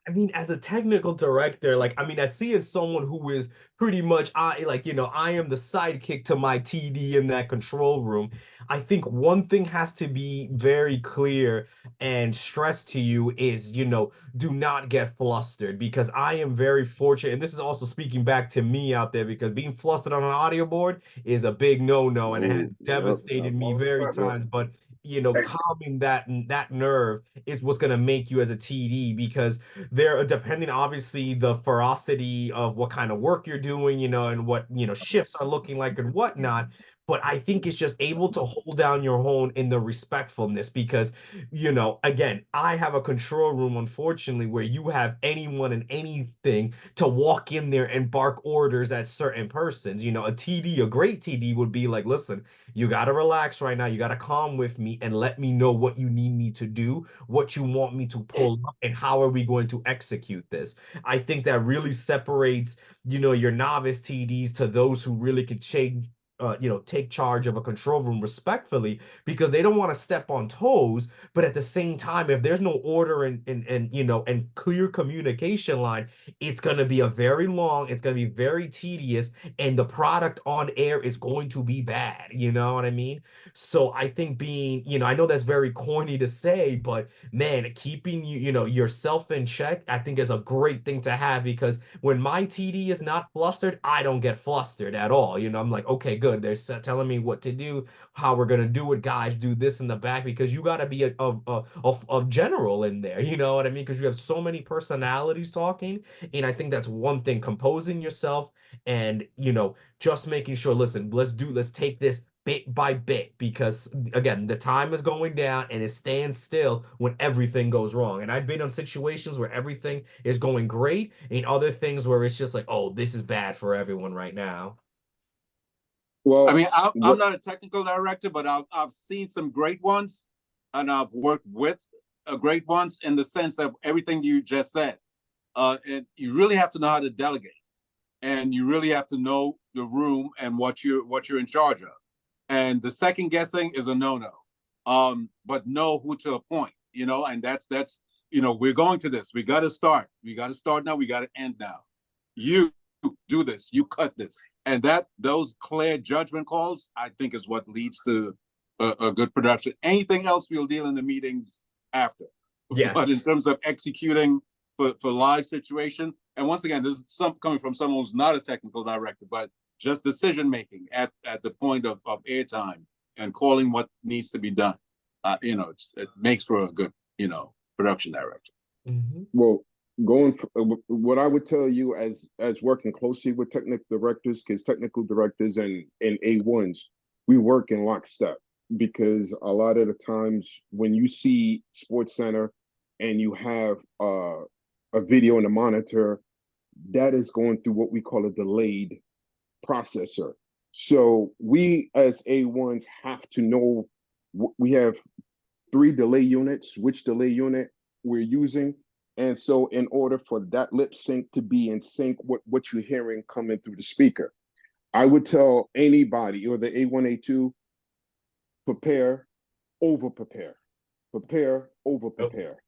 I mean, as a technical director, like, I mean, I see as someone who is pretty much, I am the sidekick to my TD in that control room. I think one thing has to be very clear and stressed to you is, do not get flustered, because I am very fortunate. And this is also speaking back to me out there, because being flustered on an audio board is a big no-no, and it has devastated me very times. But calming that nerve is what's going to make you as a TD, because they're depending, obviously, the ferocity of what kind of work you're doing, and what, shifts are looking like and whatnot. But I think it's just able to hold down your own in the respectfulness, because, again, I have a control room, unfortunately, where you have anyone and anything to walk in there and bark orders at certain persons. A great TD would be like, listen, you got to relax right now. You got to calm with me and let me know what you need me to do, what you want me to pull up, and how are we going to execute this. I think that really separates, your novice TDs to those who really can take charge of a control room respectfully, because they don't want to step on toes. But at the same time, if there's no order and clear communication line, it's going to be it's going to be very tedious, and the product on air is going to be bad. You know what I mean? So I think being, I know that's very corny to say, but man, keeping yourself in check, I think, is a great thing to have, because when my TD is not flustered, I don't get flustered at all. I'm like, okay, good. They're telling me what to do, how we're gonna do it, guys. Do this in the back, because you got to be a general in there. You know what I mean? Because you have so many personalities talking, and I think that's one thing: composing yourself and just making sure. Listen, let's take this bit by bit, because again, the time is going down and it stands still when everything goes wrong. And I've been in situations where everything is going great, and other things where it's just like, oh, this is bad for everyone right now. Well, I mean, I'm not a technical director, but I've seen some great ones, and I've worked with great ones, in the sense that everything you just said, and you really have to know how to delegate, and you really have to know the room and what you're in charge of. And the second guessing is a no-no. But know who to appoint, and that's we're going to this. We got to start. We got to start now. We got to end now. You do this. You cut this. And those clear judgment calls, I think, is what leads to a good production. Anything else we'll deal in the meetings after. Yes. But in terms of executing for live situation, and once again, this is coming from someone who's not a technical director, but just decision making at the point of airtime and calling what needs to be done. It makes for a good production director. Mm-hmm. Well, what I would tell you, as working closely with technical directors, because technical directors and A1s, we work in lockstep, because a lot of the times when you see Sports Center and you have a video in the monitor, that is going through what we call a delayed processor. So we as A1s have to know, we have 3 delay units, which delay unit we're using. And so in order for that lip sync to be in sync with what you're hearing coming through the speaker, I would tell anybody, or the A1, A2, prepare, over prepare, prepare, over prepare.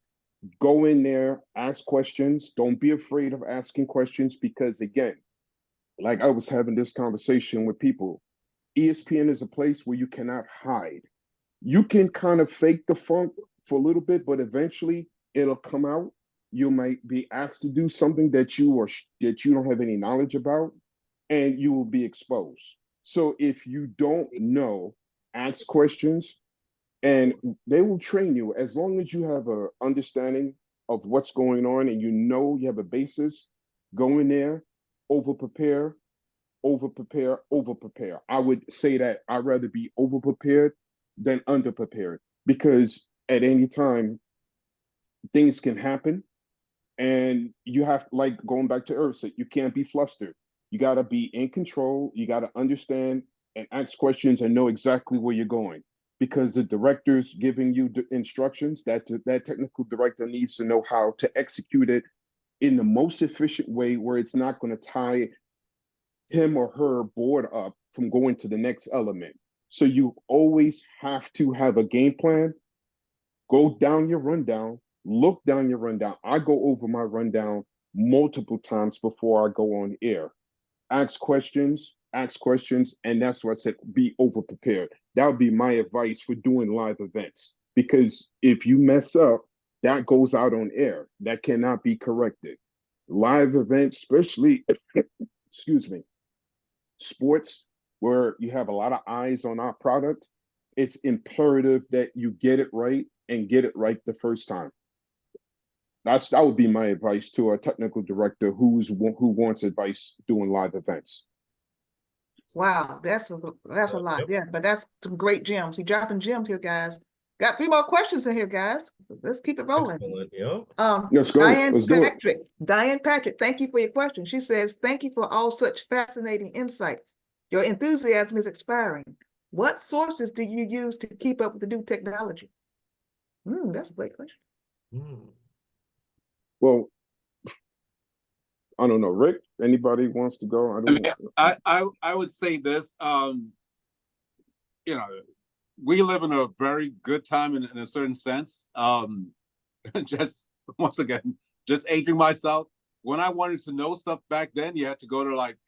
Go in there, ask questions. Don't be afraid of asking questions, because again, like I was having this conversation with people. ESPN is a place where you cannot hide. You can kind of fake the funk for a little bit, but eventually it'll come out. You might be asked to do something that you don't have any knowledge about, and you will be exposed. So if you don't know, ask questions, and they will train you as long as you have a understanding of what's going on and you know you have a basis. Go in there, over prepare, over prepare, over prepare. I would say that I'd rather be over prepared than under prepared, because at any time things can happen, and you have, like going back to Earth, you can't be flustered. You got to be in control. You got to understand and ask questions and know exactly where you're going, because the director's giving you the instructions. That technical director needs to know how to execute it in the most efficient way, where it's not going to tie him or her board up from going to the next element. So you always have to have a game plan. Go down your rundown, look down your rundown. I go over my rundown multiple times before I go on air. Ask questions, and that's what I said, be over prepared. That would be my advice for doing live events, because if you mess up, that goes out on air. That cannot be corrected. Live events, especially, excuse me, sports where you have a lot of eyes on our product, it's imperative that you get it right and get it right the first time. That would be my advice to a technical director who wants advice doing live events. Wow, that's a lot. Yeah, but that's some great gems. He's dropping gems here, guys. Got 3 more questions in here, guys. Let's keep it rolling. Excellent. Yeah. Let's go. Let's do it. Diane Patrick, thank you for your question. She says, thank you for all such fascinating insights. Your enthusiasm is inspiring. What sources do you use to keep up with the new technology? That's a great question. Well, I don't know. Rick, anybody wants to go? I would say this, you know, we live in a very good time in a certain sense. Just once again, just aging myself. When I wanted to know stuff back then, you had to go to, like,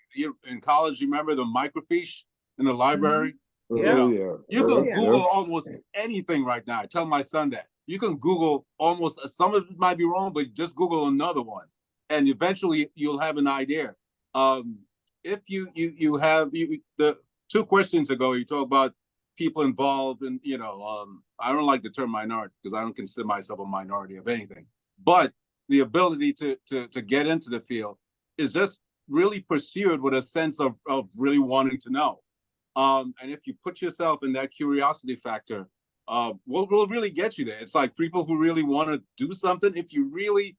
in college, you remember the microfiche in the library? Yeah. You can Google almost anything right now. I tell my son that. You can Google almost, some of it might be wrong, but just Google another one, and eventually you'll have an idea. If you have the 2 questions ago, you talk about people involved, and I don't like the term minority, because I don't consider myself a minority of anything. But the ability to get into the field is just really pursued with a sense of really wanting to know. And if you put yourself in that curiosity factor, will really get you there. It's like people who really want to do something. If you really,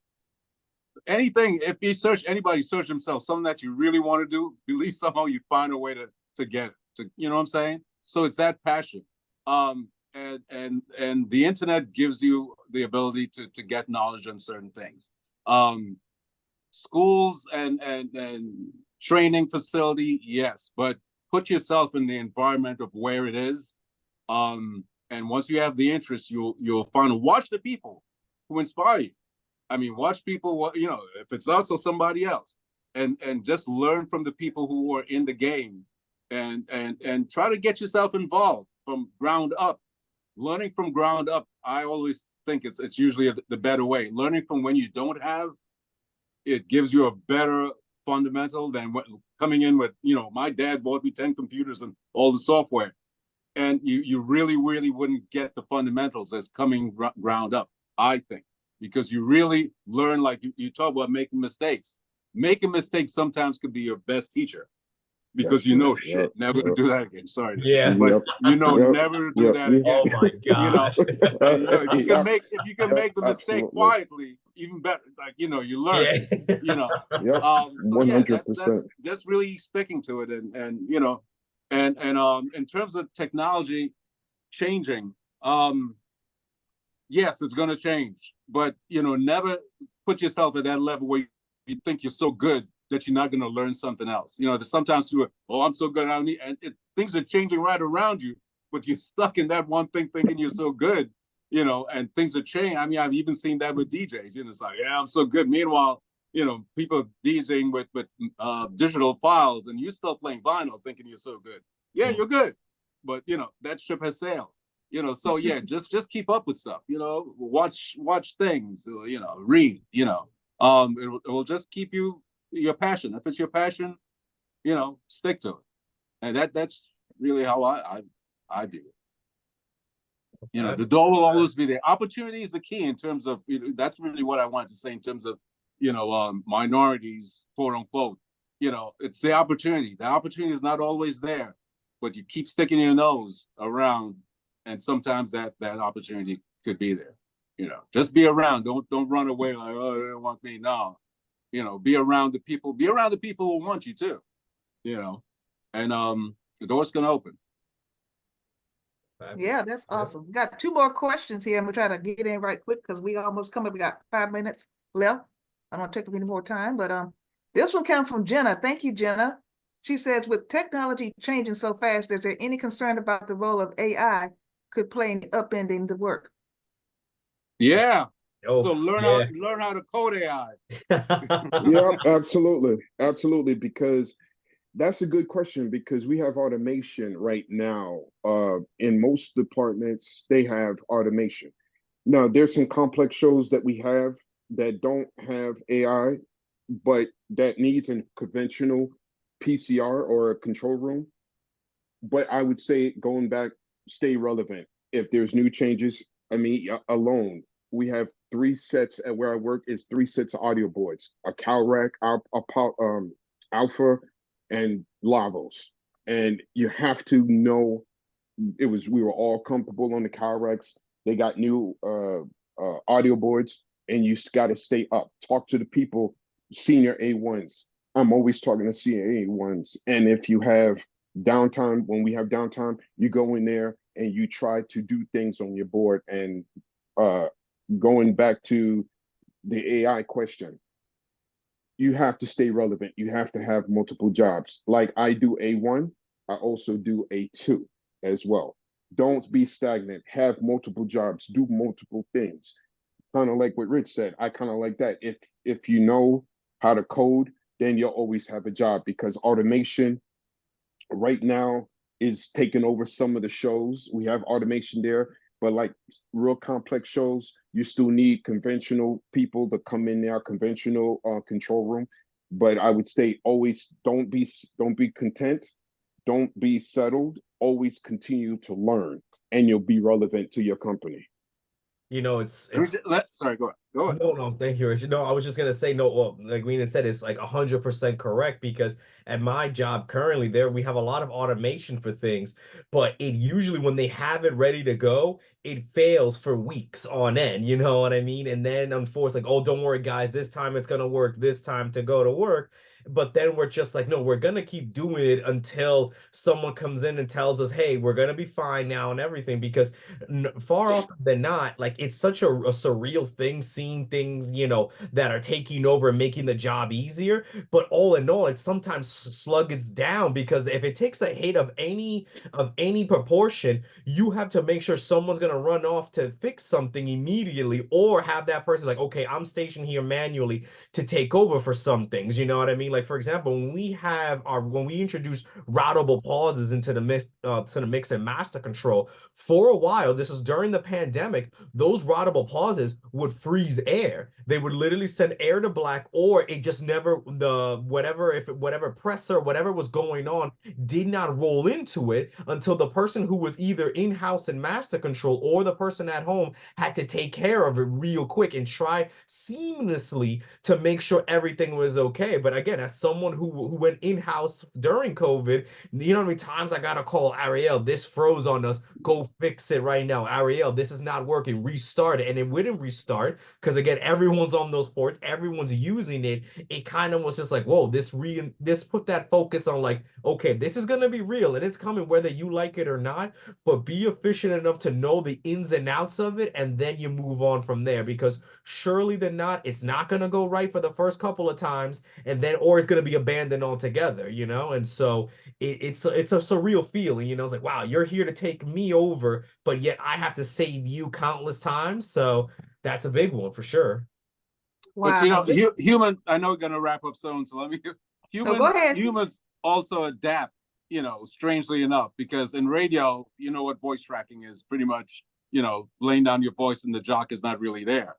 anything, if you anybody search themselves, something that you really want to do, believe somehow you find a way to get it. You know what I'm saying? So it's that passion. And the internet gives you the ability to get knowledge on certain things. Schools and training facility, yes, but put yourself in the environment of where it is. And once you have the interest, you'll find, watch the people who inspire you. I mean, watch people, if it's us or somebody else, and just learn from the people who are in the game, and try to get yourself involved from ground up. Learning from ground up, I always think it's usually the better way. Learning from when you don't have, it gives you a better fundamental than what coming in with, my dad bought me 10 computers and all the software. And you really, really wouldn't get the fundamentals as coming ground up, I think, because you really learn, like you talk about making mistakes. Making mistakes sometimes could be your best teacher, because shit, never to do that again. Sorry. Yeah. But never to do that again. Oh my God. If you can make the mistake quietly, even better. Like, you learn. Yeah. So yeah, that's just really sticking to it, and in terms of technology changing, yes, it's going to change, but never put yourself at that level where you think you're so good that you're not going to learn something else. Sometimes you, I'm so good, I don't need, and things are changing right around you, but you're stuck in that one thing thinking you're so good, and things are changing. I mean, I've even seen that with DJs. It's like, yeah, I'm so good. Meanwhile, people DJing with digital files, and you still playing vinyl, thinking you're so good. Yeah, you're good, but that ship has sailed. So yeah, just keep up with stuff. Watch things. Read. It will just keep your passion. If it's your passion, stick to it, and that's really how I view it. The door will always be there. Opportunity is the key in terms of, that's really what I wanted to say in terms of, minorities, quote unquote. It's the opportunity. The opportunity is not always there, but you keep sticking your nose around, and sometimes that opportunity could be there. Just be around. Don't run away like, oh, they don't want me. No, be around the people. Be around the people who want you too. And the door's gonna open. Yeah, that's awesome. We got 2 more questions here, and we'll try to get in right quick because we almost coming. We got 5 minutes left. I don't take up any more time, but this one comes from Jenna. Thank you, Jenna. She says, with technology changing so fast, is there any concern about the role of AI could play in upending the work? Yeah. Oh, so learn how to code AI. Yeah, absolutely, because that's a good question, because we have automation right now. In most departments, they have automation. Now, there's some complex shows that we have that don't have AI, but that needs a conventional PCR or a control room. But I would say, going back, stay relevant. If there's new changes, alone, we have 3 sets at where I work, is 3 sets of audio boards, a CalRac, Alpha, and Lavos. And you have to know, we were all comfortable on the CalRacs. They got new audio boards, and you got to stay up. Talk to the people, senior A1s. I'm always talking to senior A1s. And if you have downtime, when we have downtime, you go in there and you try to do things on your board. And going back to the AI question, you have to stay relevant. You have to have multiple jobs. Like I do A1, I also do A2 as well. Don't be stagnant. Have multiple jobs. Do multiple things. Kind of like what Rich said. I kind of like that. If you know how to code, then you'll always have a job, because automation right now is taking over some of the shows. We have automation there, but like real complex shows, you still need conventional people to come in there, conventional control room. But I would say, always don't be content, don't be settled. Always continue to learn, and you'll be relevant to your company. It's sorry, go ahead. No, thank you, Richard. No, I was just gonna say, no, well, like Rena said, it's like 100% correct, because at my job currently, we have a lot of automation for things, but it usually, when they have it ready to go, it fails for weeks on end, you know what I mean? And then unfortunately, like, oh, don't worry, guys, this time it's gonna work, this time to go to work. But then we're just like, no, we're gonna keep doing it until someone comes in and tells us, hey, we're gonna be fine now and everything, because far often than not, like, it's such a surreal thing seeing things, that are taking over and making the job easier. But all in all, it sometimes slugs down, because if it takes a hit of any proportion, you have to make sure someone's gonna run off to fix something immediately, or have that person like, okay, I'm stationed here manually to take over for some things. You know what I mean? Like, for example, when we introduce routable pauses into the mix and master control, for a while, this is during the pandemic, those routable pauses would freeze air. They would literally send air to black, or it just never, whatever presser, whatever was going on, did not roll into it until the person who was either in-house in master control or the person at home had to take care of it real quick and try seamlessly to make sure everything was okay. But again, as someone who went in-house during COVID, you know how many times I gotta call Ariel, this froze on us, go fix it right now. Ariel, this is not working, restart it. And it wouldn't restart, because again, everyone's on those ports, everyone's using it. It kind of was just like, whoa, this put that focus on like, okay, this is gonna be real and it's coming whether you like it or not, but be efficient enough to know the ins and outs of it, and then you move on from there, because surely than not, it's not gonna go right for the first couple of times, and then, or it's gonna be abandoned altogether, and so it's a surreal feeling, it's like, wow, you're here to take me over, but yet I have to save you countless times. So that's a big one for sure. But you know, Wow. human. I know we're gonna wrap up soon, so let me. Go ahead. Humans also adapt. You know, strangely enough, because in radio, you know what voice tracking is pretty much. You know, laying down your voice and the jock is not really there,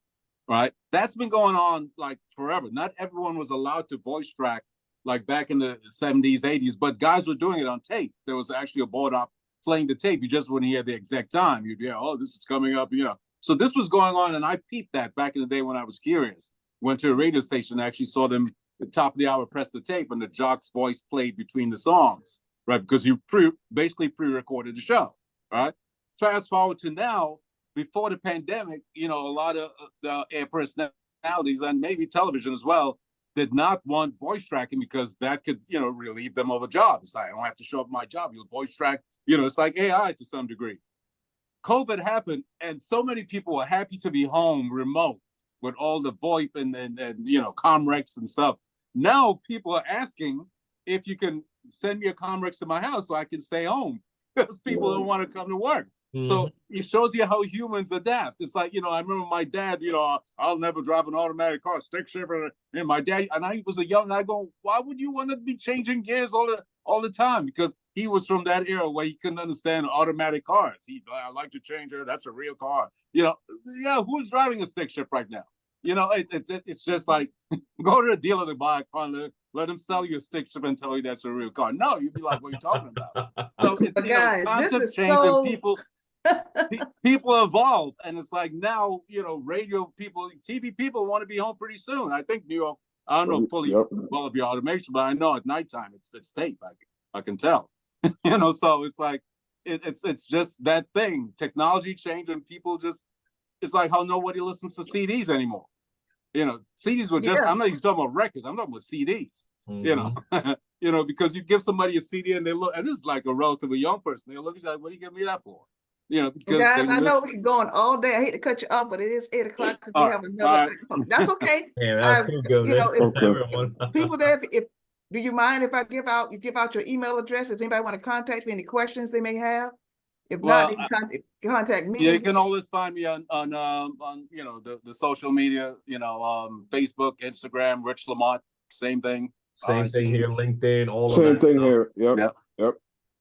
right? That's been going on like forever. Not everyone was allowed to voice track like back in the 70s, 80s, but guys were doing it on tape. There was actually a board op playing the tape. You just wouldn't hear the exact time. You'd hear, oh, this is coming up, you know. So this was going on, and I peeped that back in the day when I was curious. Went to a radio station, actually saw them at the top of the hour press the tape, and the jock's voice played between the songs, right? Because you basically pre-recorded the show, right? Fast forward to now, before the pandemic, you know, a lot of the air personalities and maybe television as well did not want voice tracking because that could, you know, relieve them of a job. It's like, I don't have to show up my job. You'll voice track, you know, it's like AI to some degree. COVID happened, and so many people were happy to be home remote with all the VoIP and you know, Comrex and stuff. Now people are asking if you can send me a Comrex to my house so I can stay home because people don't want to come to work. So it shows you how humans adapt. It's like, you know, I remember my dad, you know, I'll never drive an automatic car, stick shift. And my dad, and I was a young, I go, why would you want to be changing gears all the time? Because he was from that era where he couldn't understand automatic cars. I like to change it. That's a real car. You know, yeah, who's driving a stick shift right now? You know, it's just like, go to the dealer to buy a car and let him sell you a stick shift and tell you that's a real car. No, you'd be like, what are you talking about? So, But guys, this is change so... and people evolve, and it's like now, you know, radio people, TV people want to be home pretty soon. I think New York, I don't know fully well of your automation, but I know at nighttime it's tape. I can tell, you know. So it's like it's just that thing. Technology changed, and people just, it's like how nobody listens to CDs anymore. You know, CDs were just. I'm not even talking about records. I'm talking about CDs. You know, you know, because you give somebody a CD and they look, and this is like a relatively young person. They look at that. What do you give me that for? You know, because guys, I know we can go on all day. I hate to cut you off, but it is 8 o'clock because we have another. That's okay. Yeah, that's too good. You know, if people there, if do you mind if I give out your email address? If anybody want to contact me, any questions they may have. If not, they can contact me. Yeah, you can always find me on you know, the social media, you know, Facebook, Instagram, Rich Lamotte, same thing. Same thing here, LinkedIn, all Same of that. thing here. Yep.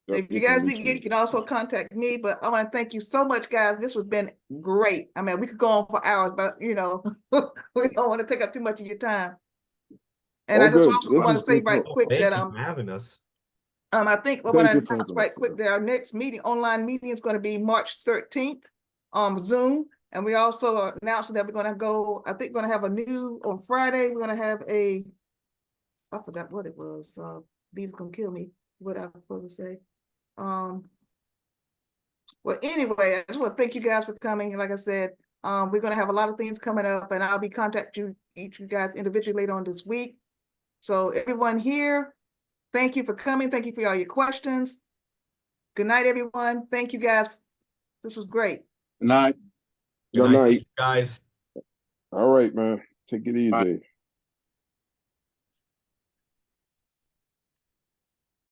If you guys need to get, you can also contact me. But I want to thank you so much, guys. This has been great. I mean, we could go on for hours, but you know, we don't want to take up too much of your time. And I just also want to say right quick that thank you for having us. I think we're going to announce right quick that our next meeting, online meeting, is going to be March 13th on Zoom. And we also announced that we're going to go, I think we're going to have a new, on Friday, we're going to have I forgot what it was. These are going to kill me, what I was supposed to say. Well, anyway, I just want to thank you guys for coming. Like I said, we're going to have a lot of things coming up, and I'll be contacting each of you guys individually later on this week. So everyone here, thank you for coming. Thank you for all your questions. Good night, everyone. Thank you, guys. This was great. Good night. Good night, guys. All right, man. Take it easy. Bye.